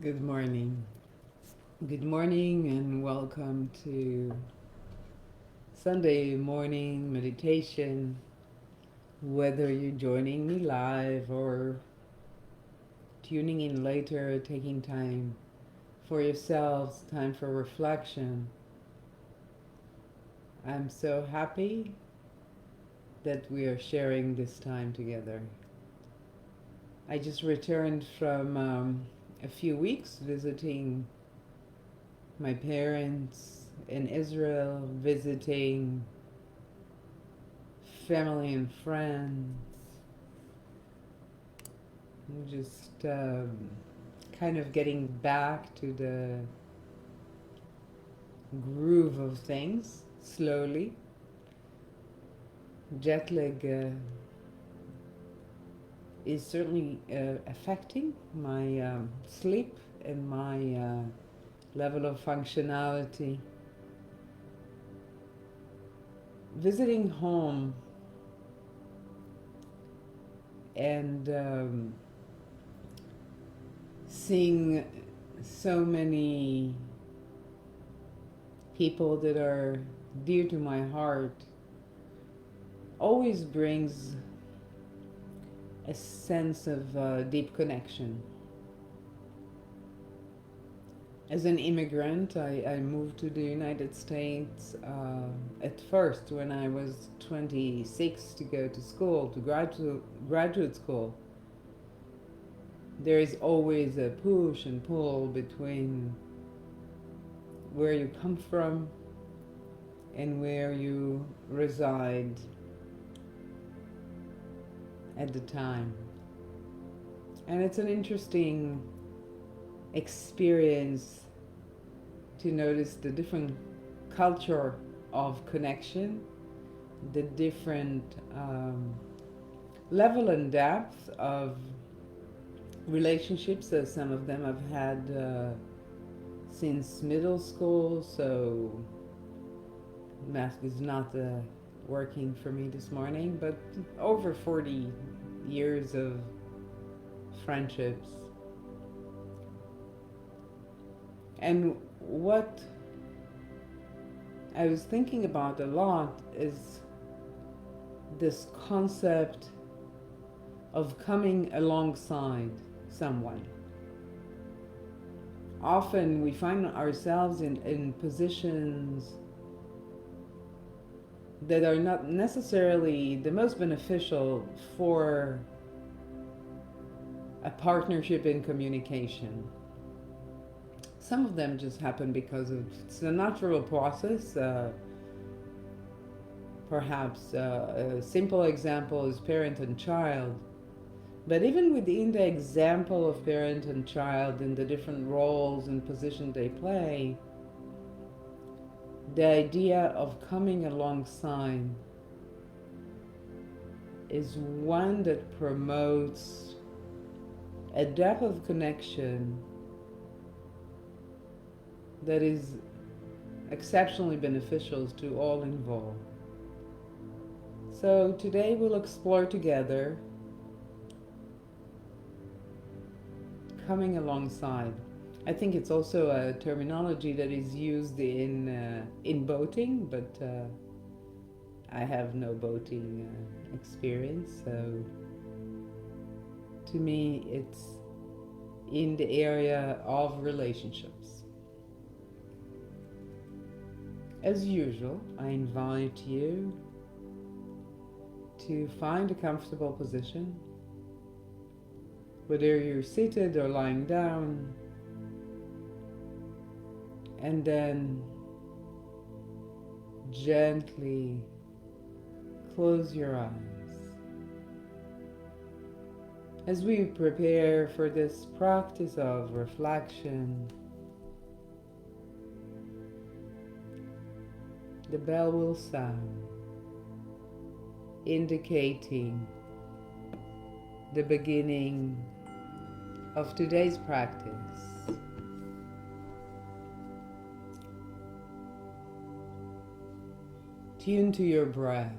Good morning. Good morning and welcome to Sunday morning meditation. Whether you're joining me live or tuning in later, taking time for yourselves, time for reflection, I'm so happy that we are sharing this time together. I just returned from a few weeks visiting my parents in Israel, visiting family and friends, just kind of getting back to the groove of things slowly. Jet lag is certainly affecting my sleep and my level of functionality. Visiting home and seeing so many people that are dear to my heart always brings a sense of deep connection. As an immigrant, I moved to the United States at first when I was 26 to go to school, to graduate school. There is always a push and pull between where you come from and where you reside at the time. And it's an interesting experience to notice the different culture of connection, the different level and depth of relationships that some of them have had since middle school. So math is not working for me this morning, but over 40 years of friendships. And what I was thinking about a lot is this concept of coming alongside someone. Often we find ourselves in positions that are not necessarily the most beneficial for a partnership in communication. Some of them just happen because it's a natural process. Perhaps a simple example is parent and child. But even within the example of parent and child and the different roles and positions they play, the idea of coming alongside is one that promotes a depth of connection that is exceptionally beneficial to all involved. So today we'll explore together coming alongside. I think it's also a terminology that is used in boating, but I have no boating experience, so to me it's in the area of relationships. As usual, I invite you to find a comfortable position, whether you're seated or lying down, and then gently close your eyes. As we prepare for this practice of reflection, the bell will sound, indicating the beginning of today's practice. Tune to your breath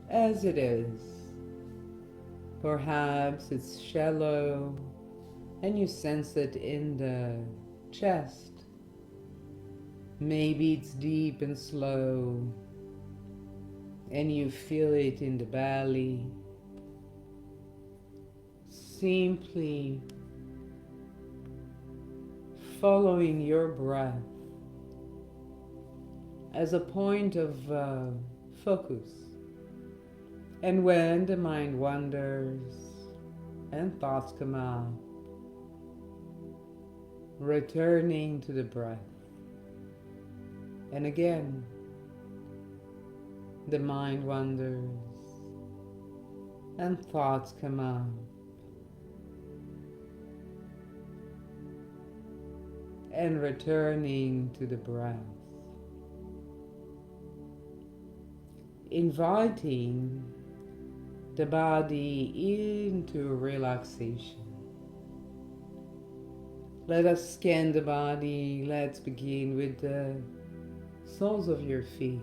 as it is. Perhaps it's shallow and you sense it in the chest. Maybe it's deep and slow, and you feel it in the belly. Simply following your breath as a point of focus. And when the mind wanders and thoughts come up, returning to the breath. And again, the mind wanders and thoughts come up. And returning to the breath. Inviting the body into relaxation. Let us scan the body. Let's begin with the soles of your feet.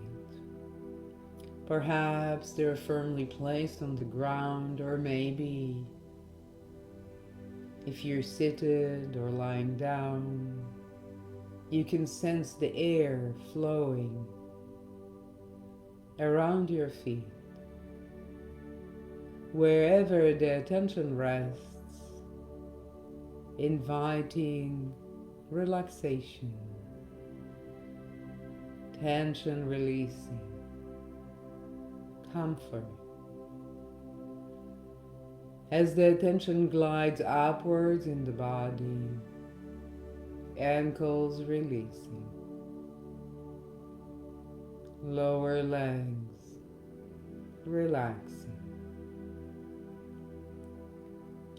Perhaps they're firmly placed on the ground, or maybe if you're seated or lying down, you can sense the air flowing around your feet. Wherever the attention rests, inviting relaxation, tension releasing, comfort. As the attention glides upwards in the body, ankles releasing, lower legs relaxing.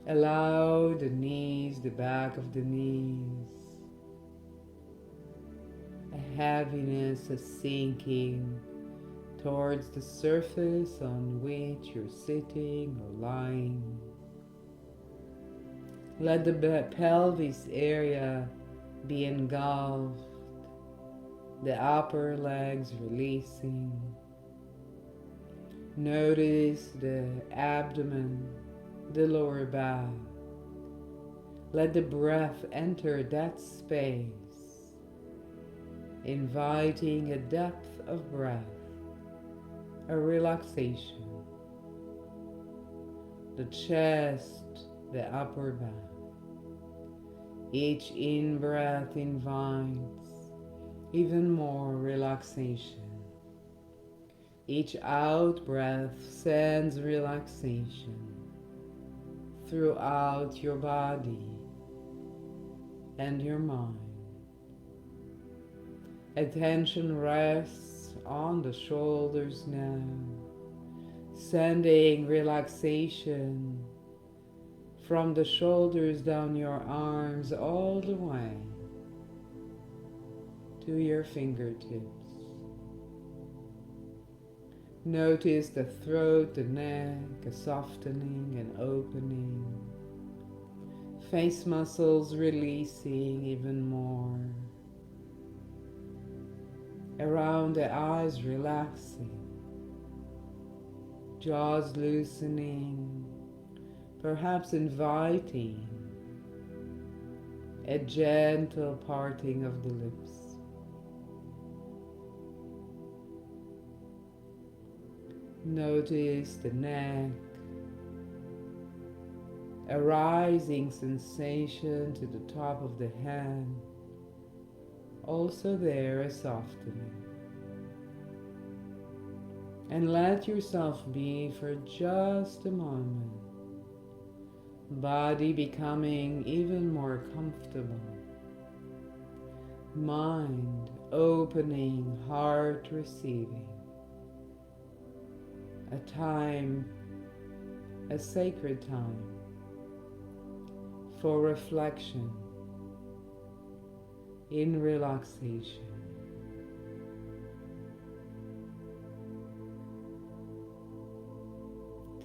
Allow the knees, the back of the knees, a heaviness, a sinking towards the surface on which you're sitting or lying. Let the pelvis area be engulfed, the upper legs releasing. Notice the abdomen, the lower back. Let the breath enter that space, inviting a depth of breath, a relaxation. The chest, the upper back. Each in-breath invites even more relaxation. Each out-breath sends relaxation throughout your body and your mind. Attention rests on the shoulders now, sending relaxation from the shoulders down your arms all the way to your fingertips. Notice the throat, the neck, a softening and opening. Face muscles releasing even more. Around the eyes relaxing. Jaws loosening, perhaps inviting a gentle parting of the lips. Notice the neck, a rising sensation to the top of the head, also there a softening. And let yourself be for just a moment, body becoming even more comfortable, mind opening, heart receiving. A time, a sacred time for reflection in relaxation.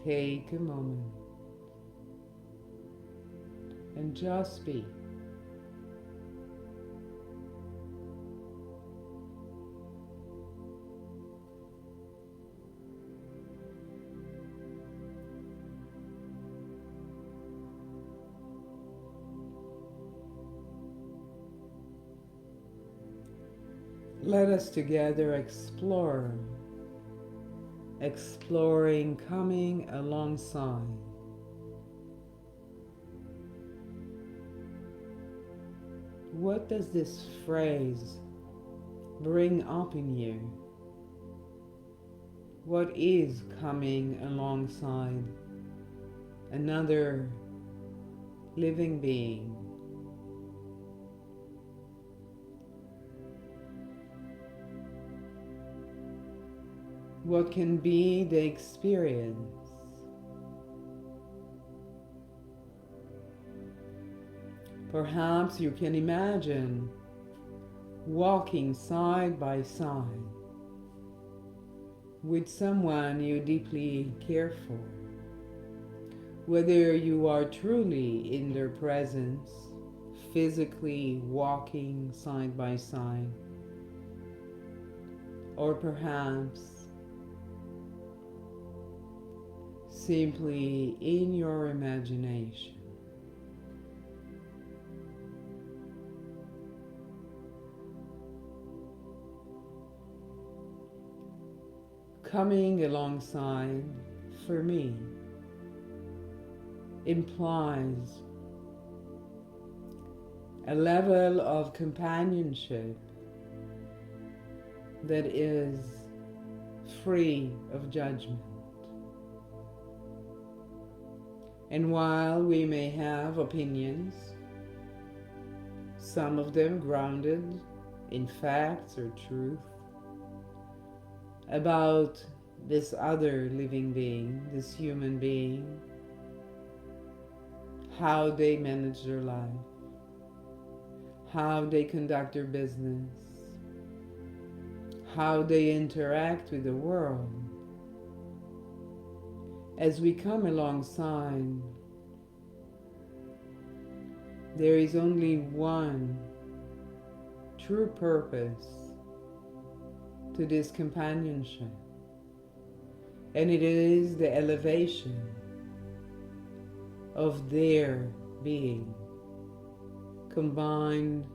Take a moment and just be. let us together exploring coming alongside. What does this phrase bring up in you? What is coming alongside another living being? What can be the experience? Perhaps you can imagine walking side by side with someone you deeply care for, whether you are truly in their presence, physically walking side by side, or perhaps simply in your imagination. Coming alongside, for me, implies a level of companionship that is free of judgment. And while we may have opinions, some of them grounded in facts or truth, about this other living being, this human being, how they manage their life, how they conduct their business, how they interact with the world. As we come alongside, there is only one true purpose to this companionship, and it is the elevation of their being combined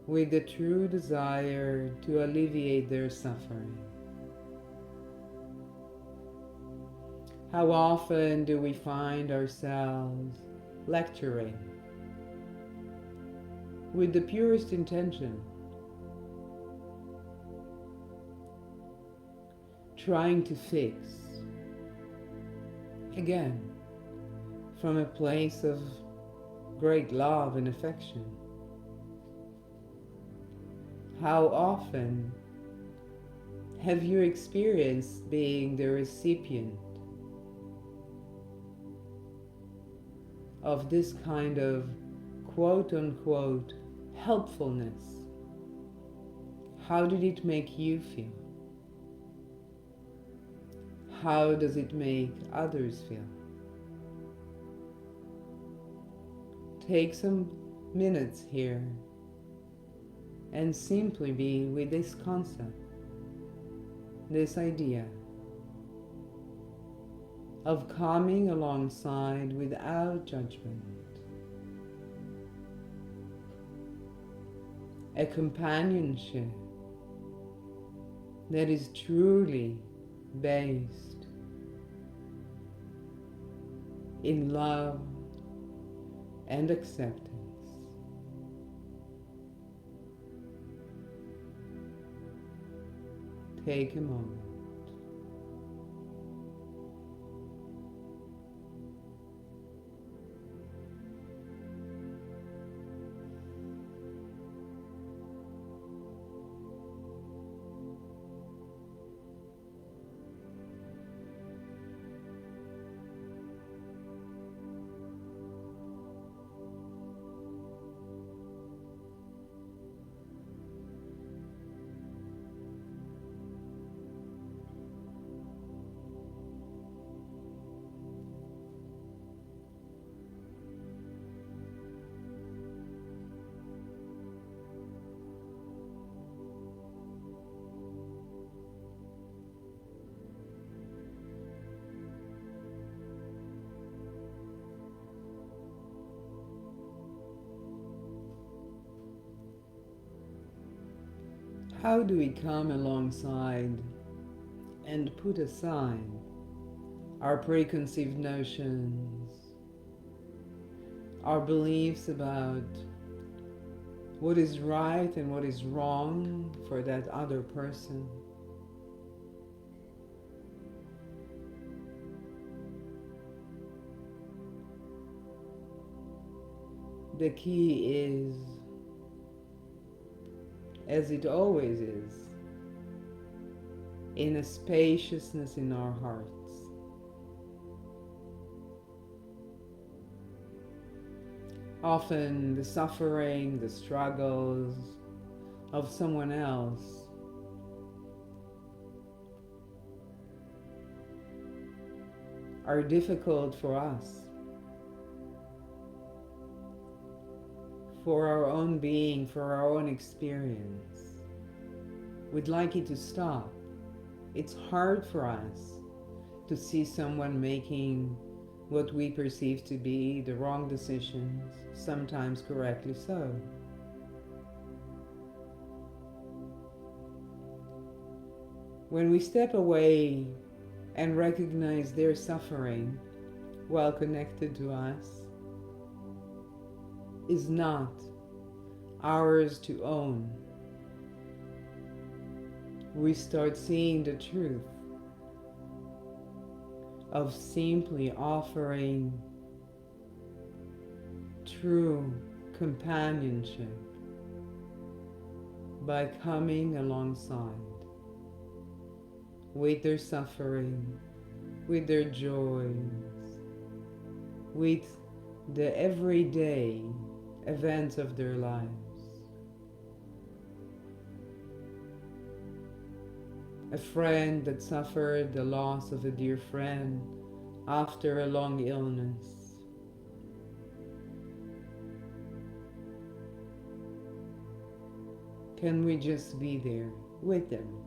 with the true desire to alleviate their suffering. How often do we find ourselves lecturing with the purest intention, trying to fix, again, from a place of great love and affection? How often have you experienced being the recipient of this kind of quote-unquote helpfulness? How did it make you feel? How does it make others feel? Take some minutes here and simply be with this concept, this idea of coming alongside without judgment. A companionship that is truly based in love and acceptance. Take a moment. how do we come alongside and put aside our preconceived notions, our beliefs about what is right and what is wrong for that other person? The key is, as it always is, in a spaciousness in our hearts. Often the suffering, the struggles of someone else are difficult for us, for our own being, for our own experience. We'd like it to stop. It's hard for us to see someone making what we perceive to be the wrong decisions, sometimes correctly so. When we step away and recognize their suffering while connected to us, is not ours to own. We start seeing the truth of simply offering true companionship by coming alongside with their suffering, with their joys, with the everyday events of their lives. A friend that suffered the loss of a dear friend after a long illness. Can we just be there with them?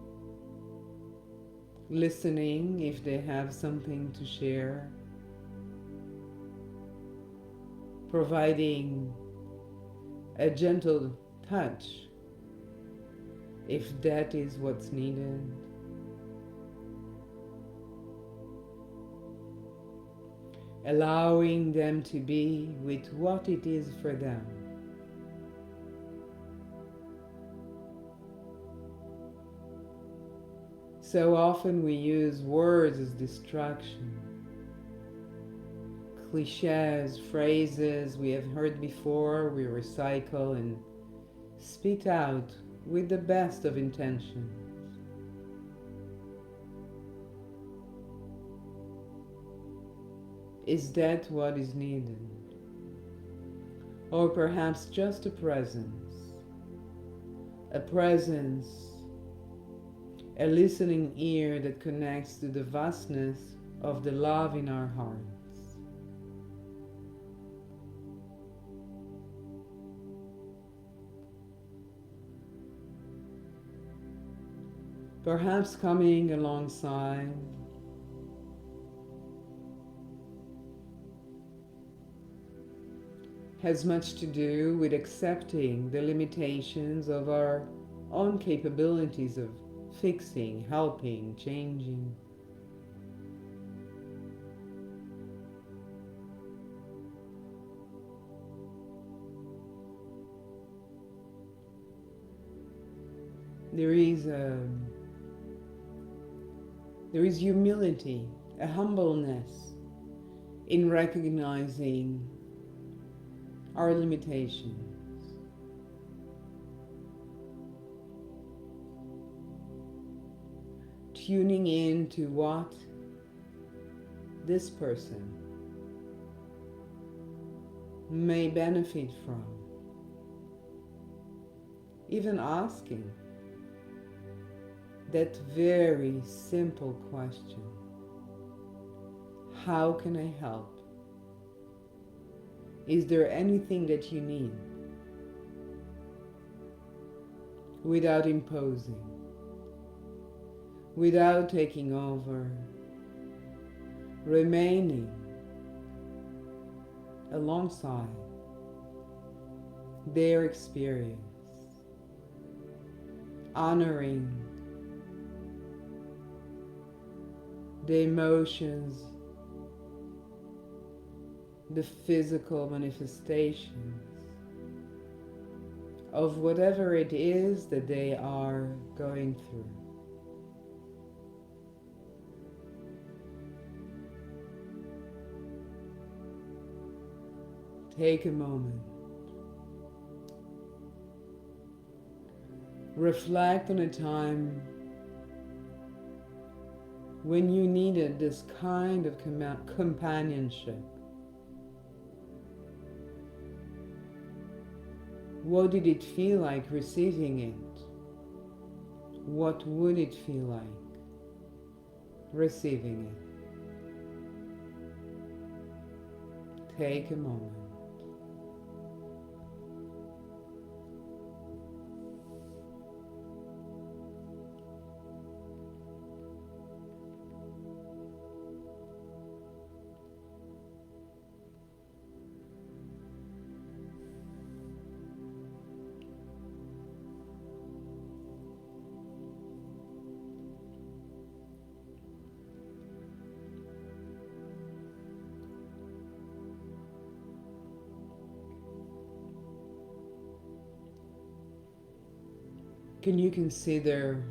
Listening if they have something to share. Providing a gentle touch if that is what's needed. Allowing them to be with what it is for them. So often we use words as distraction. Cliches, phrases we have heard before, we recycle and spit out with the best of intentions. Is that what is needed? Or perhaps just a presence, a listening ear that connects to the vastness of the love in our hearts. Perhaps coming alongside has much to do with accepting the limitations of our own capabilities of fixing, helping, changing. There is humility, a humbleness in recognizing our limitations. Tuning in to what this person may benefit from. Even asking that very simple question: how can I help? Is there anything that you need? Without imposing, without taking over, remaining alongside their experience, honoring the emotions, the physical manifestations of whatever it is that they are going through. Take a moment. Reflect on a time when you needed this kind of companionship. What did it feel like receiving it? What would it feel like receiving it? Take a moment. Can you consider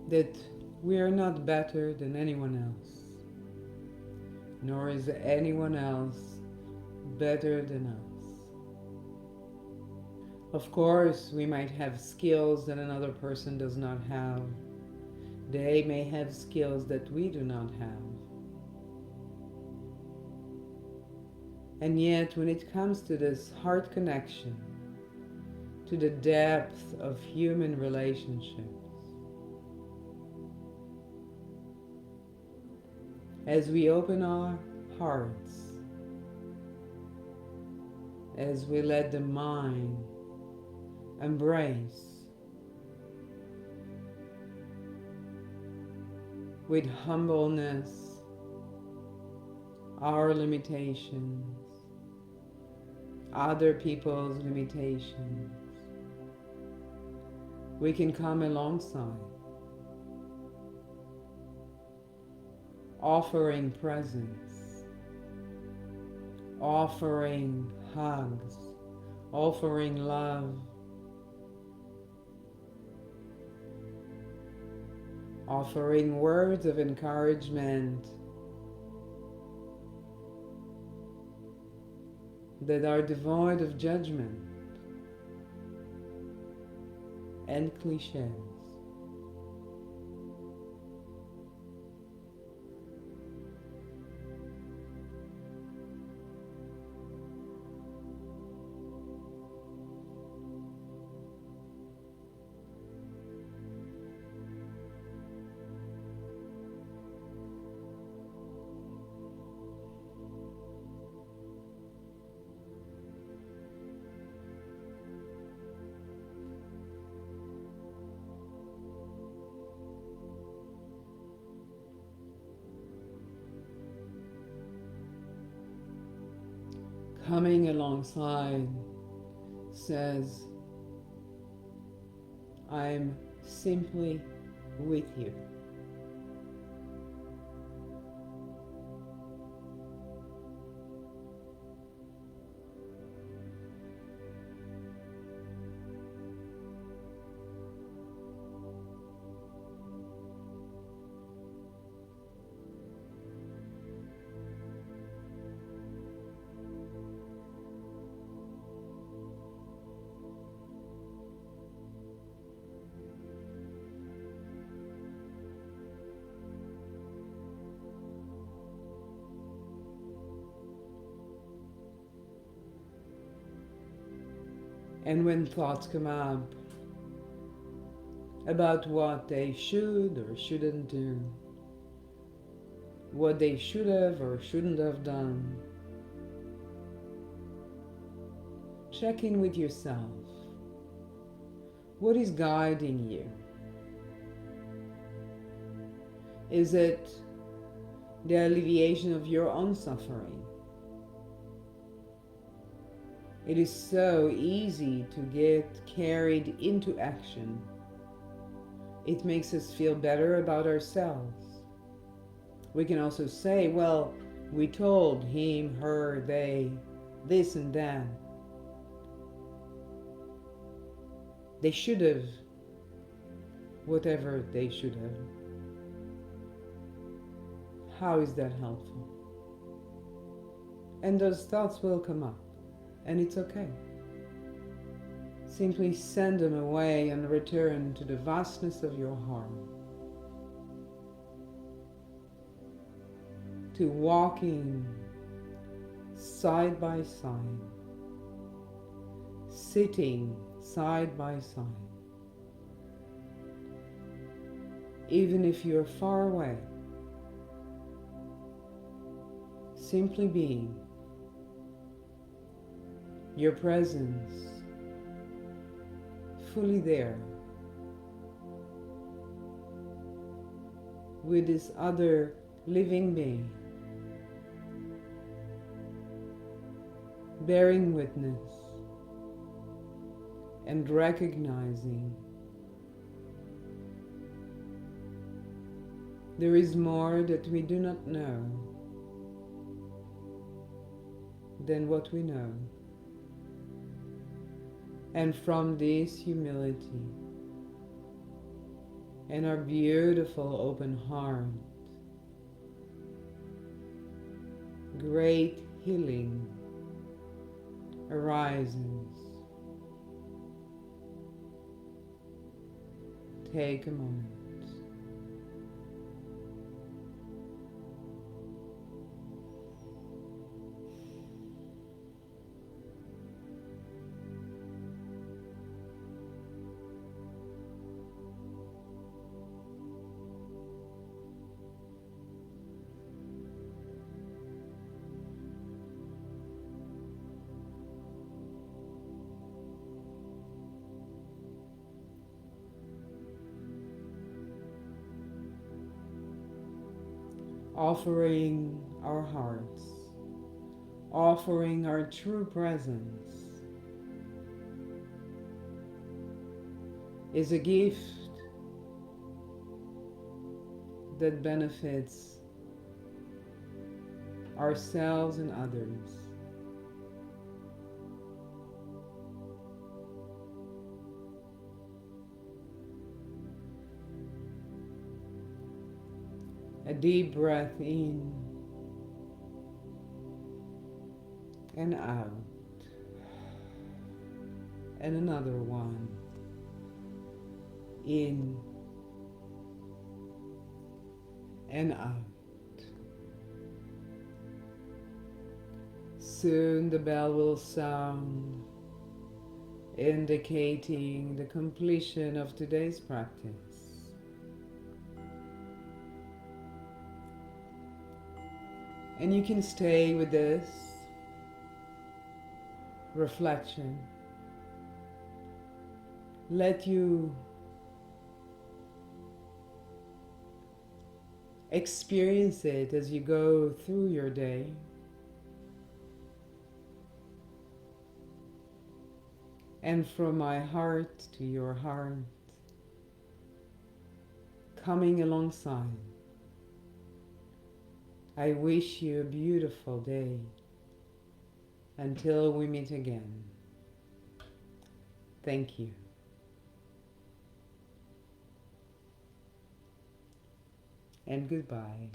that we are not better than anyone else, nor is anyone else better than us? Of course, we might have skills that another person does not have. They may have skills that we do not have. And yet, when it comes to this heart connection, to the depth of human relationships, as we open our hearts, as we let the mind embrace with humbleness our limitations, other people's limitations, we can come alongside, offering presence, offering hugs, offering love, offering words of encouragement that are devoid of judgment and cliches. Coming alongside says, I'm simply with you. And when thoughts come up about what they should or shouldn't do, what they should have or shouldn't have done, check in with yourself. What is guiding you? Is it the alleviation of your own suffering? It is so easy to get carried into action. It makes us feel better about ourselves. We can also say, well, we told him, her, they, this and that. They should have, whatever they should have. How is that helpful? And those thoughts will come up, and it's okay. Simply send them away and return to the vastness of your heart. To walking side by side, sitting side by side. Even if you're far away, simply being, your presence fully there with this other living being, bearing witness and recognizing there is more that we do not know than what we know. And from this humility and our beautiful open heart, great healing arises. Take a moment. Offering our hearts, offering our true presence is a gift that benefits ourselves and others. A deep breath in and out, and another one in and out. Soon the bell will sound, indicating the completion of today's practice. And you can stay with this reflection. Let you experience it as you go through your day. And from my heart to your heart, coming alongside, I wish you a beautiful day until we meet again. Thank you. And goodbye.